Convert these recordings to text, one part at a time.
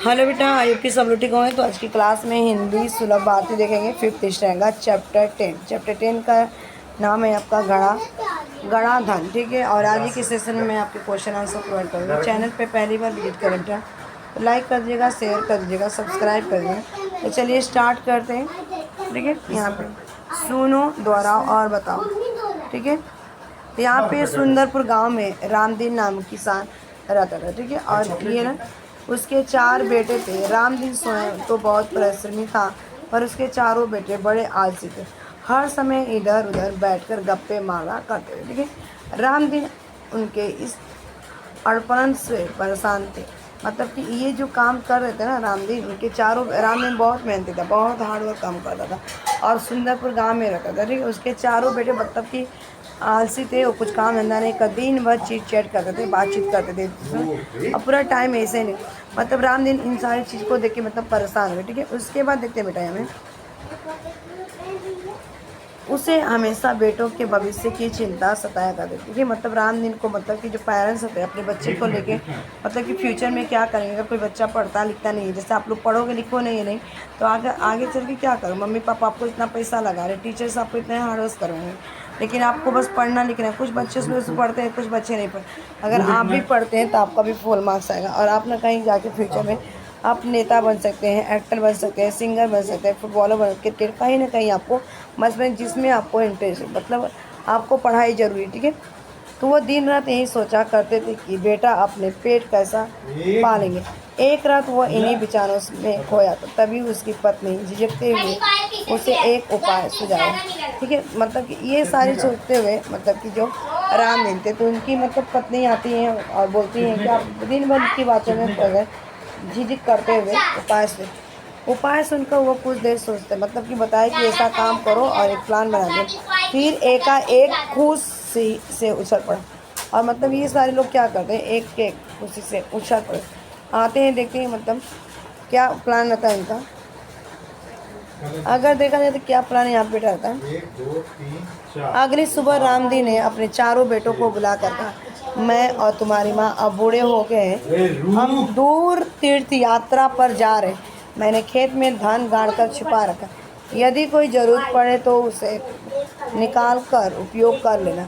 Hello बेटा, I hope कि सब लोग ठीक होंगे। तो आज की क्लास में हिंदी सुलभ भारती देखेंगे। 5th रहेगा चैप्टर 10। चैप्टर 10 का नाम है आपका गणा धन। ठीक है, और आज के सेशन में मैं आपके क्वेश्चन आंसर प्रोवाइड करूँगा। चैनल पे पहली बार विजिट करें बेटा तो लाइक कर दीजिएगा, शेयर कर दीजिएगा, सब्सक्राइब कर दीजिएगा। तो चलिए स्टार्ट करते हैं। ठीक है, यहाँ पे सुनो, दोहराओ और बताओ। ठीक है, यहाँ पे सुंदरपुर गांव में रामदीन नाम किसान रहता था। ठीक है, और ये ना उसके 4 बेटे थे। रामदीन स्वयं तो बहुत परिश्रमी था, पर उसके चारों बेटे बड़े आलसी थे। हर समय इधर उधर बैठकर गप्पे मारा करते थे। ठीक है, रामदीन उनके इस अड़पण से परेशान थे। मतलब कि ये जो काम कर रहे थे ना रामदीन, उनके चारों रामदीन बहुत मेहनती था, बहुत हार्ड वर्क काम करता था और सुंदरपुर गांव में रहता था। ठीक है, उसके चारों बेटे मतलब कि आलसी थे, वो कुछ काम धंधा नहीं कर, दिन भर चीट चैट करते थे, बातचीत करते थे और पूरा टाइम ऐसे नहीं। मतलब रामदीन इन सारी चीज़ को देख के मतलब परेशान हुए। ठीक है, उसके बाद देखते बेटा हमें उसे हमेशा बेटों के भविष्य की चिंता सताया करती थी। ठीक है, मतलब रामदीन को मतलब कि जो पेरेंट्स होते हैं अपने बच्चे को लेके मतलब कि फ्यूचर में क्या करेंगे। अगर कोई बच्चा पढ़ता लिखता नहीं है, जैसे आप लोग पढ़ोगे लिखो नहीं तो आगे आगे चल के क्या करो। मम्मी पापा आपको इतना पैसा लगा रहे, टीचर्स आपको इतने हार्ड वर्क करवाएंगे, लेकिन आपको बस पढ़ना लिखना है। कुछ बच्चे उसमें पढ़ते हैं, कुछ बच्चे नहीं पढ़ते। अगर आप भी पढ़ते हैं तो आपका भी फुल मार्क्स आएगा और आप ना कहीं जाके फ्यूचर में आप नेता बन सकते हैं, एक्टर बन सकते हैं, सिंगर बन सकते हैं, फुटबॉलर बन, क्रिकेट, कहीं ना कहीं आपको मसलन जिसमें आपको इंटरेस्ट है, मतलब आपको पढ़ाई ज़रूरी। ठीक है, तो वो दिन रात यही सोचा करते थे कि बेटा अपने पेट कैसा पालेंगे। एक रात वो इन्हीं विचारों में खोया तो तभी उसकी पत्नी झिझकते हुए उसे एक उपाय सुझाया। ठीक है, मतलब कि ये सारी सोचते हुए मतलब कि जो रामदीन थे तो उनकी मतलब पत्नी आती हैं और बोलती हैं कि आप दिन भर की बातों में खो गए। झिझक करते हुए उपाय सुनकर वो कुछ देर सोचते, मतलब कि बताए कि ऐसा काम करो और एक प्लान बना दो। फिर एकाएक खुशी से उछल पड़ा और मतलब ये सारे लोग क्या करते हैं, एक एक खुशी से उछल पड़े। आते हैं, देखते हैं मतलब क्या प्लान रहता है इनका। अगर देखा जाए तो क्या प्लान यहाँ पे रहता है। 1 2 3 4। अगली सुबह रामदीन ने अपने चारों बेटों को बुलाकर कहा, मैं और तुम्हारी माँ अब बूढ़े हो गए हैं, हम दूर तीर्थ यात्रा पर जा रहे। मैंने खेत में धान गाड़ कर छिपा रखा, यदि कोई ज़रूरत पड़े तो उसे निकाल कर उपयोग कर लेना।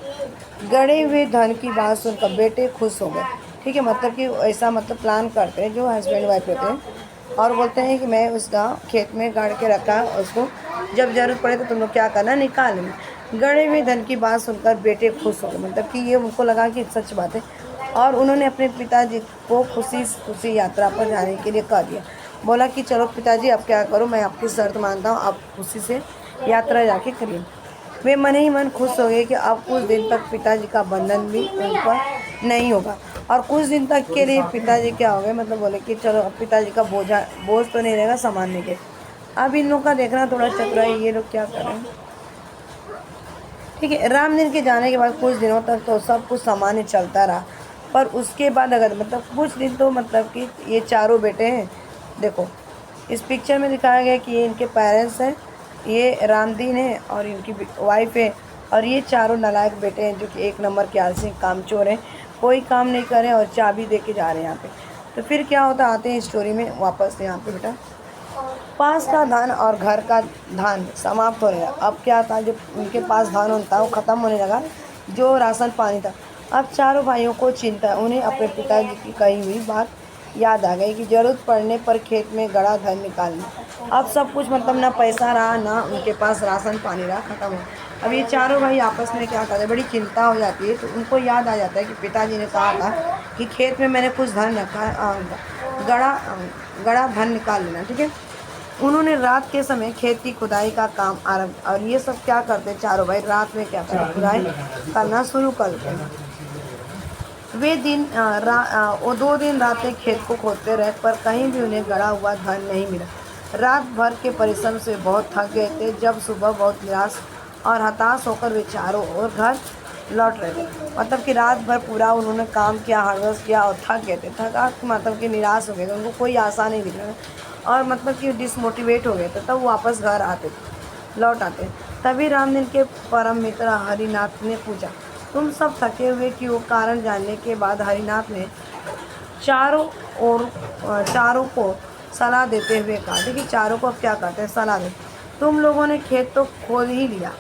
गड़े हुए धन की बात सुनकर बेटे खुश हो गए। ठीक है, मतलब कि ऐसा मतलब प्लान करते हैं जो हस्बैंड वाइफ होते हैं और बोलते हैं कि मैं उसका खेत में गाड़ के रखा है, उसको जब ज़रूरत पड़े तो तुम लोग क्या करना, निकाल लेना। गड़े हुए धन की बात सुनकर बेटे खुश हो गए, मतलब कि ये उनको लगा कि सच बात है और उन्होंने अपने पिताजी को खुशी खुशी यात्रा पर जाने के लिए कह दिया। बोला कि चलो पिताजी अब क्या करो, मैं आपकी शर्त मानता हूँ, आप खुशी से यात्रा जाके करिए। वे मन ही मन खुश हो गए कि अब कुछ दिन तक पिताजी का बंधन भी उन पर नहीं होगा। और कुछ दिन तक के लिए पिताजी क्या हो गए, मतलब बोले कि चलो अब पिताजी का बोझ तो नहीं रहेगा संभालने के। अब इन लोग का देखना थोड़ा चक्र है, ये लोग क्या कर रहे हैं। ठीक है, रामदीन के जाने के बाद कुछ दिनों तक तो सब कुछ सामान्य चलता रहा, पर उसके बाद अगर मतलब कुछ दिन तो मतलब कि ये चारों बेटे हैं, देखो इस पिक्चर में दिखाया गया कि ये इनके पेरेंट्स हैं, ये रामदीन है और इनकी वाइफ है और ये चारों नालायक बेटे हैं जो कि एक नंबर के आलसी कामचोर हैं, कोई काम नहीं कर रहे हैं और चाबी दे के जा रहे हैं यहाँ पे। तो फिर क्या होता, आते हैं स्टोरी में वापस यहाँ पे बेटा। पास का धान और घर का धान समाप्त होने लगा। अब क्या था, जो उनके पास धान होता वो ख़त्म होने लगा, जो राशन पानी था। अब चारों भाइयों को चिंता, उन्हें अपने पिताजी की कही हुई बात याद आ गई कि ज़रूरत पड़ने पर खेत में गड़ा धन निकालना। अब सब कुछ मतलब ना पैसा रहा ना उनके पास राशन पानी रहा, ख़त्म हो। अब ये चारों भाई आपस में क्या करते हैं, बड़ी चिंता हो जाती है। तो उनको याद आ जाता है कि पिताजी ने कहा था कि खेत में मैंने कुछ धन रखा है, गड़ा धन निकाल लेना। ठीक है, उन्होंने रात के समय खेत की खुदाई का काम आरंभ, और ये सब क्या करते हैं चारों भाई, रात में क्या करते, खुदाई करना शुरू कर देते हैं। वो 2 दिन रातें खेत को खोदते रहे, पर कहीं भी उन्हें गड़ा हुआ धन नहीं मिला। रात भर के परिश्रम से बहुत थक गए थे। जब सुबह बहुत निराश और हताश होकर वे चारों ओर घर लौट रहे थे, मतलब कि रात भर पूरा उन्होंने काम किया, हार्डवर्क किया और थक गए थे। थका मतलब कि निराश हो गए थे, उनको कोई आशा नहीं दिख रहा और मतलब कि डिसमोटिवेट हो गए थे। तब वापस घर आते थे, लौट आते। तभी रामदीन के परम मित्र हरिनाथ ने पूछा, तुम सब थके हुए क्यों? कारण जानने के बाद हरिनाथ ने चारों और चारों को सलाह देते हुए कहा। देखिए चारों को अब क्या करते हैं, सलाह दे, तुम लोगों ने खेत तो खोद ही लिया,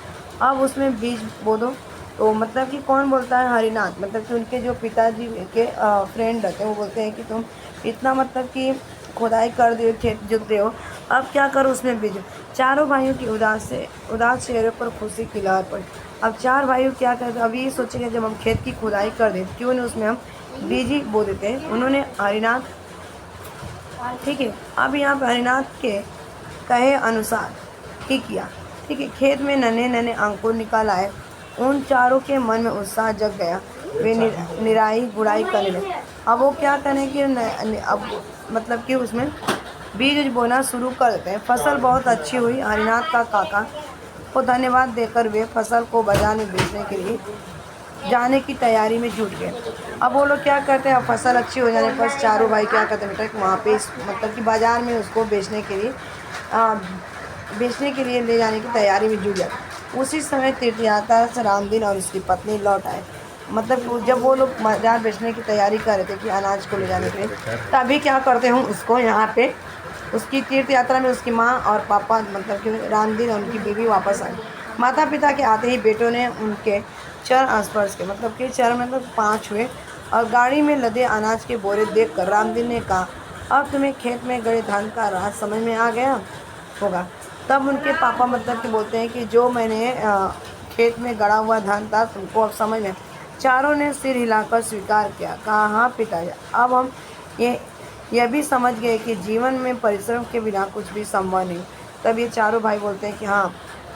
अब उसमें बीज बो दो। तो मतलब कि कौन बोलता है, हरिनाथ, मतलब कि उनके जो पिताजी के फ्रेंड रहते हैं वो बोलते हैं कि तुम इतना मतलब कि खुदाई कर दिए, खेत जोत रहे हो, अब क्या करो उसमें बीज। चारों भाइयों की उदास चेहरे पर खुशी की लहर पड़ी। अब चार भाइयों क्या करते, अब ये सोचेंगे जब हम खेत की खुदाई कर दें क्यों नहीं उसमें हम बीज ही बो देते हैं। उन्होंने हरिनाथ, ठीक है, अब यहाँ पर हरिनाथ के कहे अनुसार ही किया। ठीक है, खेत में नन्हे नन्हे अंकुर निकल आए। उन चारों के मन में उत्साह जग गया, वे निराई गुड़ाई करने लगे। अब वो क्या करें कि अब मतलब कि उसमें बीज बोना शुरू कर देते हैं। फसल बहुत अच्छी हुई। हरिनाथ का काका को धन्यवाद देकर वे फसल को बाजार में बेचने के लिए जाने की तैयारी में जुट गए। अब वो लोग क्या करते हैं, अब फसल अच्छी हो जाने पर चारों भाई क्या करते हैं बेटा, वहाँ पे मतलब कि बाज़ार में उसको बेचने के लिए ले जाने की तैयारी में जुट जाते। उसी समय तीर्थयात्रा से रामदीन और उसकी पत्नी लौट आए। मतलब जब वो लोग बाजार बेचने की तैयारी कर रहे थे कि अनाज को ले जाने के लिए, तभी क्या करते हैं उसको यहाँ पे उसकी तीर्थ यात्रा में उसकी माँ और पापा मतलब कि रामदीन और उनकी बीवी वापस आई। माता पिता के आते ही बेटों ने उनके चरण स्पर्श के, मतलब कि चरण मतलब 5 हुए, और गाड़ी में लदे अनाज के बोरे देखकर रामदीन ने कहा, अब तुम्हें खेत में गड़े धान का राज समझ में आ गया होगा। तब उनके पापा मतलब कि बोलते हैं कि जो मैंने खेत में गड़ा हुआ धान था तुमको अब समझ में। चारों ने सिर हिलाकर स्वीकार किया, कहा हाँ पिताजी, अब हम यह भी समझ गए कि जीवन में परिश्रम के बिना कुछ भी संभव नहीं। तब ये चारों भाई बोलते हैं कि हाँ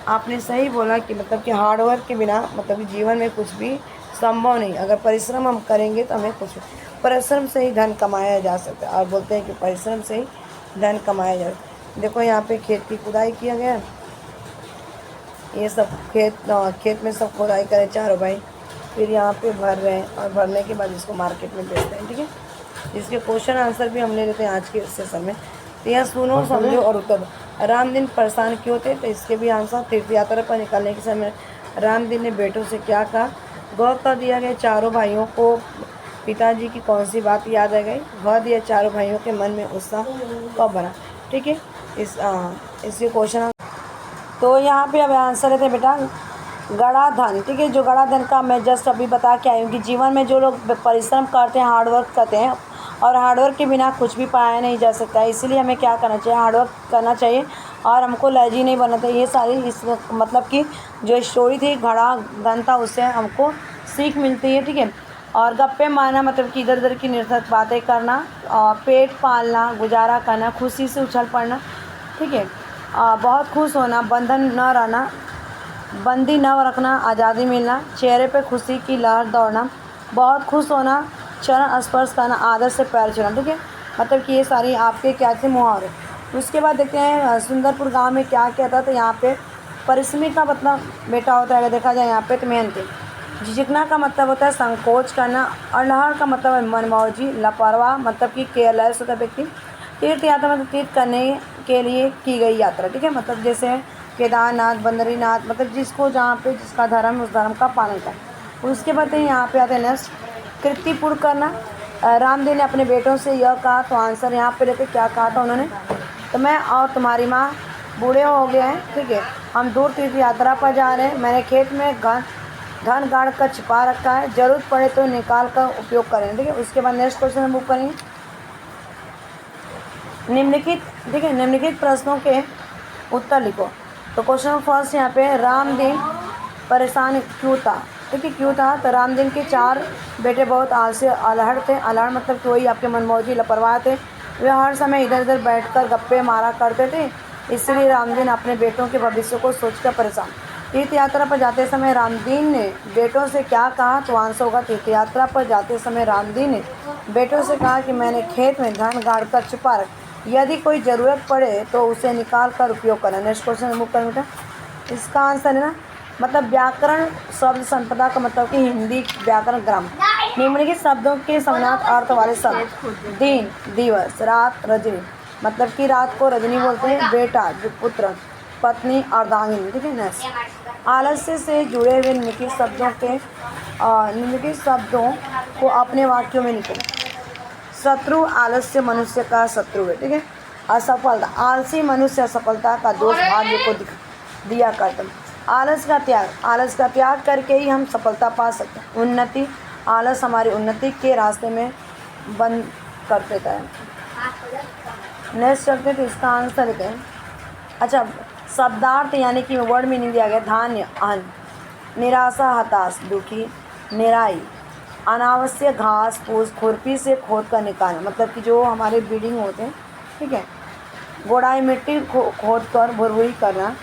आपने सही बोला कि मतलब कि हार्डवर्क के बिना मतलब कि जीवन में कुछ भी संभव नहीं। अगर परिश्रम हम करेंगे तो हमें कुछ, परिश्रम से ही धन कमाया जा सकता है। और बोलते हैं कि परिश्रम से ही धन कमाया जा सकता है। देखो यहाँ पे खेत की खुदाई किया गया, ये सब खेत में सब खुदाई करे चारों भाई, फिर यहाँ पे भर रहे हैं और भरने के बाद इसको मार्केट में बेचते हैं। ठीक है, इसके क्वेश्चन आंसर भी हम ले लेते हैं आज के सेशन में। तो यहाँ सुनो, समझो और उत्तर दो। रामदीन परेशान क्यों थे, तो इसके भी आंसर। तीर्थ यात्रा पर निकलने के समय रामदीन ने बेटों से क्या कहा, गौर कर दिया गया चारों भाइयों को पिताजी की कौन सी बात याद आ गई, वह दिया चारों भाइयों के मन में उत्साह कब बना। ठीक है, इसके क्वेश्चन तो यहाँ पे अब आंसर रहते बेटा गड़ा धन। ठीक है, जो गड़ा धन का मैं जस्ट अभी बता के आई हूँ कि जीवन में जो लोग परिश्रम करते हैं, हार्डवर्क करते हैं, और हार्डवर्क के बिना कुछ भी पाया नहीं जा सकता है। इसीलिए हमें क्या करना चाहिए, हार्डवर्क करना चाहिए और हमको लालची नहीं बनना चाहिए। ये सारी इस मतलब कि जो स्टोरी थी घड़ा धन था उससे हमको सीख मिलती है। ठीक है, और गप्पे मारना मतलब कि इधर उधर की निरर्थक बातें करना, पेट पालना, गुजारा करना, खुशी से उछल पड़ना। ठीक है, बहुत खुश होना, बंधन न रहना, बंदी न रखना, आज़ादी मिलना, चेहरे पे खुशी की लहर दौड़ना, बहुत खुश होना, चरण स्पर्श करना, आदर से पैर छूना। ठीक है, मतलब कि ये सारी आपके क्या थे मुहावरे। उसके बाद देखते हैं सुंदरपुर गांव में क्या क्या था। तो यहाँ पे परिश्रमी का मतलब बेटा होता है, अगर देखा जाए यहाँ पे तो मेहनती। झिझकना का मतलब होता है संकोच करना। अड़हर का मतलब है मनमौजी, लापरवाह मतलब कि केयरलेस होता है व्यक्ति। तीर्थ यात्रा मतलब तीर्थ करने के लिए की गई यात्रा। ठीक है, मतलब जैसे केदारनाथ, बद्रीनाथ, मतलब जिसको जहाँ पे जिसका धर्म उस धर्म का पालन कर। उसके बाद यहाँ पे आते हैं नेक्स्ट, कृतिपूर्ण करना। रामदेव ने अपने बेटों से यह कहा, तो आंसर यहाँ पे रहते क्या कहा था उन्होंने, तो मैं और तुम्हारी माँ बूढ़े हो गए हैं। ठीक है, हम दूर तीर्थ यात्रा पर जा रहे हैं, मैंने खेत में धन गाड़ कर छिपा रखा है, जरूरत पड़े तो निकाल कर उपयोग करें। ठीक है, उसके बाद नेक्स्ट क्वेश्चन हम मूव करेंगे। निम्नलिखित प्रश्नों के उत्तर लिखो। तो क्वेश्चन फर्स्ट यहाँ पे, रामदीन परेशान क्यों था। ठीक है, क्यों था, तो रामदीन के 4 बेटे बहुत आलसी अल्हड़ थे। अल्हड़ मतलब कि वही आपके मनमौजी लापरवाह थे। वे हर समय इधर उधर बैठकर गप्पे मारा करते थे, इसलिए रामदीन अपने बेटों के भविष्य को सोचकर परेशान। तीर्थ यात्रा पर जाते समय रामदीन ने बेटों से क्या कहा, तो आंसर होगा तीर्थ यात्रा पर जाते समय रामदीन ने बेटों से कहा कि मैंने खेत में धन गाड़ कर छुपा रख, यदि कोई ज़रूरत पड़े तो उसे निकाल कर उपयोग करना। नेक्स्ट क्वेश्चन रिमूव करना बेटा, इसका आंसर है ना, मतलब व्याकरण शब्द संपदा का मतलब कि हिंदी व्याकरण ग्रामर। निम्नलिखित शब्दों के समानार्थ अर्थ वाले शब्द, दिन दिवस, रात रजनी, मतलब कि रात को रजनी बोलते हैं, बेटा जो पुत्र, पत्नी अर्धांगिनी। ठीक है, नेक्स्ट आलस्य से जुड़े हुए निम्नलिखित शब्दों को अपने वाक्यों में लिखें। शत्रु आलस्य मनुष्य का शत्रु है, ठीक है। असफलता, आलसी मनुष्य असफलता का दोष भाग्य को दिया करता है। आलस का त्याग करके ही हम सफलता पा सकते हैं। उन्नति, आलस हमारी उन्नति के रास्ते में बंद कर देता है। नेक्स्ट चलते तो इसका आंसर लिखते हैं। अच्छा, शब्दार्थ यानी कि वर्ड मीनिंग दिया गया। धान्य, अन्न, निराशा, हताश, दुखी, निराई, अनावश्यक घास फूस, खुरपी से खोद कर निकालना, मतलब कि जो हमारे ब्रीडिंग होते हैं, ठीक है। गोड़ाई, मिट्टी खोद कर भुरभुरी करना,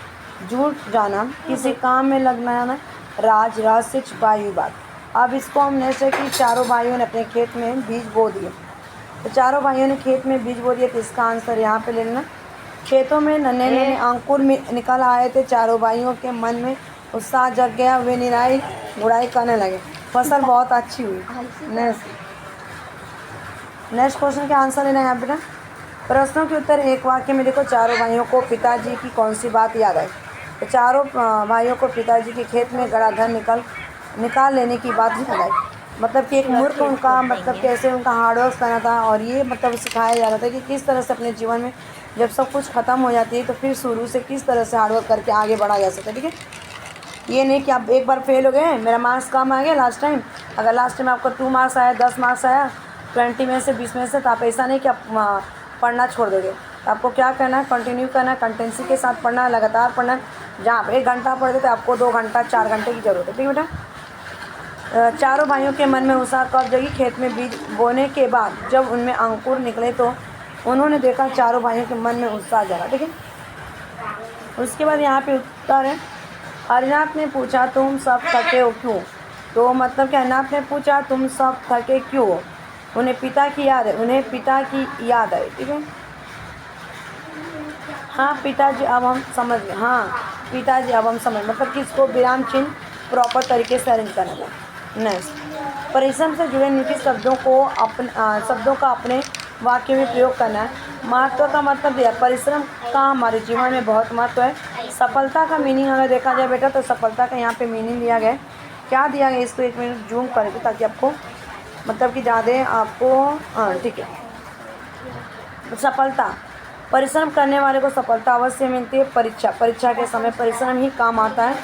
जुट जाना, किसी काम में लगना, राज, राज से छुपाई हुई बात। अब इसको हमने से कि चारों भाइयों ने अपने खेत में बीज बो दिए, तो चारों भाइयों ने खेत में बीज बो दिए, तो इसका आंसर यहाँ पे ले लेना। खेतों में नन्हे नन्हे अंकुर निकल आए थे, चारों भाइयों के मन में उत्साह जग गया, वे निराई गुड़ाई करने लगे, फसल बहुत अच्छी हुई। नेक्स्ट क्वेश्चन का आंसर लेना है यहाँ बेटा। प्रश्नों के उत्तर एक वाक्य में देखो। चारों भाइयों को पिताजी की कौन सी बात याद आई? तो चारों भाइयों को पिताजी के खेत में गड़ा धन निकाल लेने की बात याद आई। मतलब कि एक मूर्ख उनका मतलब कैसे उनका हार्डवर्क करना था, और ये मतलब सिखाया जा रहा था कि किस तरह से अपने जीवन में जब सब कुछ ख़त्म हो जाती है तो फिर शुरू से किस तरह से हार्डवर्क करके आगे बढ़ा जा सकता है, ठीक है। ये नहीं कि आप एक बार फेल हो गए, मेरा मार्क्स कम आ गया लास्ट टाइम, अगर लास्ट टाइम आपको 2 मार्क्स आया, 10 मार्क्स आया 20 में से 20 में से, तो आप ऐसा नहीं कि आप पढ़ना छोड़ दोगे। तो आपको क्या करना है, कंटिन्यू करना है, कंटेंसी के साथ पढ़ना है, लगातार पढ़ना है। जहाँ आप 1 घंटा पढ़ते तो आपको 2 घंटा 4 घंटे की ज़रूरत है, ठीक है बेटा। चारों भाइयों के मन में उत्साह कब जगी? खेत में बीज बोने के बाद जब उनमें अंकुर निकले तो उन्होंने देखा चारों भाइयों के मन में उत्साह जगा, ठीक है। उसके बाद यहाँ पे उत्तर है। हरिनाथ ने पूछा तुम सब थके हो क्यों? तो मतलब कि हरिनाथ ने पूछा तुम सब थके क्यों हो? उन्हें पिता की याद है, उन्हें पिता की याद आई, ठीक है। हाँ पिताजी, अब हम समझ गए। हाँ पिताजी, अब हम समझ, मतलब कि इसको विराम चिन्ह प्रॉपर तरीके से अरेंज करना है। नेक्स्ट, परिश्रम से जुड़े निजी शब्दों का अपने वाक्य में प्रयोग करना है। महत्व का मतलब दिया, परिश्रम का हमारे जीवन में बहुत महत्व है। सफलता का मीनिंग अगर देखा जाए बेटा, तो सफलता का यहाँ पे मीनिंग दिया गया है। क्या दिया गया इसको 1 मिनट जूम करेंगे ताकि आपको मतलब कि ज़्यादा आपको ठीक है। सफलता, परिश्रम करने वाले को सफलता अवश्य मिलती है। परीक्षा के समय परिश्रम ही काम आता है।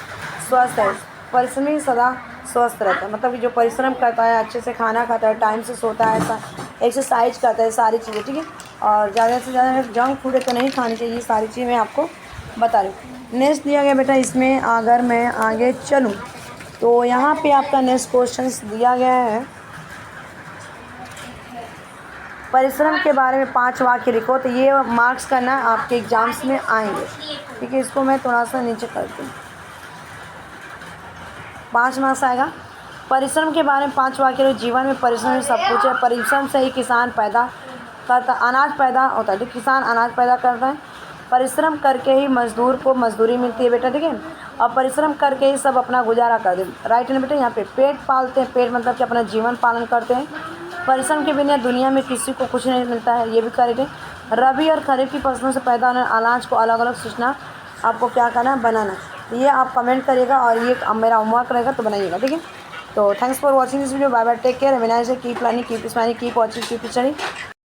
स्वस्थ है, परिश्रमी सदा स्वस्थ रहता है, मतलब कि जो परिश्रम करता है, अच्छे से खाना खाता है, टाइम से सोता है, एक्सरसाइज करता है, सारी चीज़ें, ठीक है। और ज़्यादा से ज़्यादा जंक फूड तो नहीं खानी चाहिए, ये सारी चीज़ें मैं आपको बता रही हूँ। नेक्स्ट दिया गया बेटा, इसमें अगर मैं आगे चलूँ तो यहाँ पे आपका नेक्स्ट क्वेश्चन दिया गया है। परिश्रम के बारे में 5 वाक्य लिखो, तो ये मार्क्स करना आपके एग्जाम्स में आएंगे, ठीक है। इसको मैं थोड़ा सा नीचे करती हूँ, 5 मार्क्स आएगा। परिश्रम के बारे में 5 वाक्य। जीवन में परिश्रम में सब कुछ है। परिश्रम से ही किसान पैदा करता, अनाज पैदा होता है, तो किसान अनाज पैदा करता है। परिश्रम करके ही मजदूर को मजदूरी मिलती है बेटा, ठीक है। और परिश्रम करके ही सब अपना गुजारा करते हैं, राइट है ना बेटा। यहाँ पे पेट पालते हैं, पेट मतलब कि अपना जीवन पालन करते हैं। परिश्रम के बिना दुनिया में किसी को कुछ नहीं मिलता है, ये भी करेक्ट है। रबी और खरीफ की फसलों से पैदा होने अनाज को अलग अलग सूचना आपको क्या करना है, बनाना। ये आप कमेंट करिएगा और ये मेरा होमवर्क रहेगा, तो बनाइएगा, ठीक है। तो thanks for watching this video. Bye bye, take care, have a nice day, keep learning, keep smiling, keep watching, keep studying.